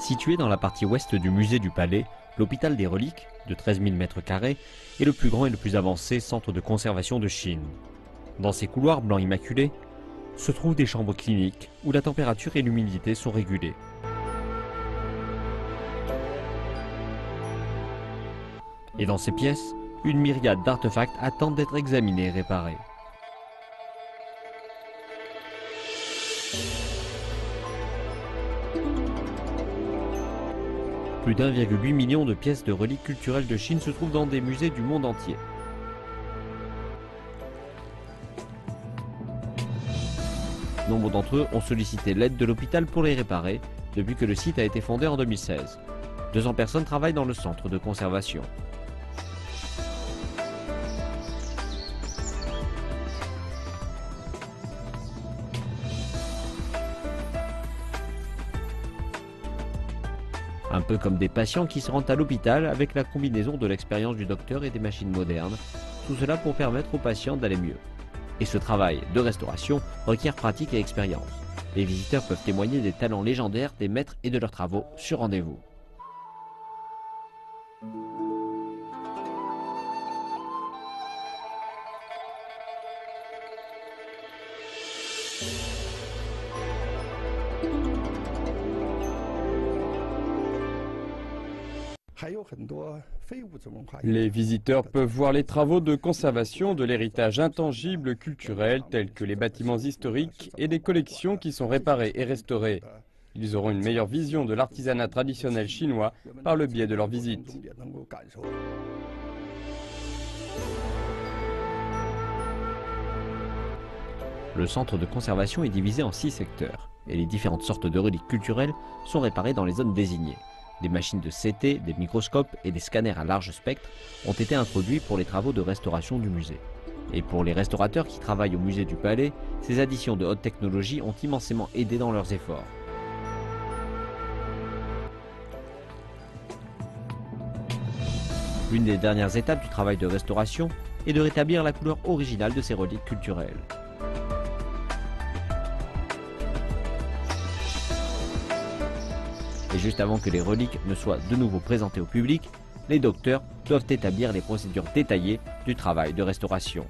Situé dans la partie ouest du musée du Palais, l'hôpital des reliques, de 13 000 m², est le plus grand et le plus avancé centre de conservation de Chine. Dans ces couloirs blancs immaculés se trouvent des chambres cliniques où la température et l'humidité sont régulées. Et dans ces pièces, une myriade d'artefacts attendent d'être examinés et réparés. Plus d'1,8 million de pièces de reliques culturelles de Chine se trouvent dans des musées du monde entier. Nombre d'entre eux ont sollicité l'aide de l'hôpital pour les réparer depuis que le site a été fondé en 2016. 200 personnes travaillent dans le centre de conservation. Un peu comme des patients qui se rendent à l'hôpital avec la combinaison de l'expérience du docteur et des machines modernes, tout cela pour permettre aux patients d'aller mieux. Et ce travail de restauration requiert pratique et expérience. Les visiteurs peuvent témoigner des talents légendaires des maîtres et de leurs travaux sur rendez-vous. Les visiteurs peuvent voir les travaux de conservation de l'héritage intangible culturel tels que les bâtiments historiques et les collections qui sont réparées et restaurées. Ils auront une meilleure vision de l'artisanat traditionnel chinois par le biais de leur visite. Le centre de conservation est divisé en 6 secteurs et les différentes sortes de reliques culturelles sont réparées dans les zones désignées. Des machines de CT, des microscopes et des scanners à large spectre ont été introduits pour les travaux de restauration du musée. Et pour les restaurateurs qui travaillent au musée du Palais, ces additions de haute technologie ont immensément aidé dans leurs efforts. L'une des dernières étapes du travail de restauration est de rétablir la couleur originale de ces reliques culturelles. Et juste avant que les reliques ne soient de nouveau présentées au public, les docteurs doivent établir les procédures détaillées du travail de restauration.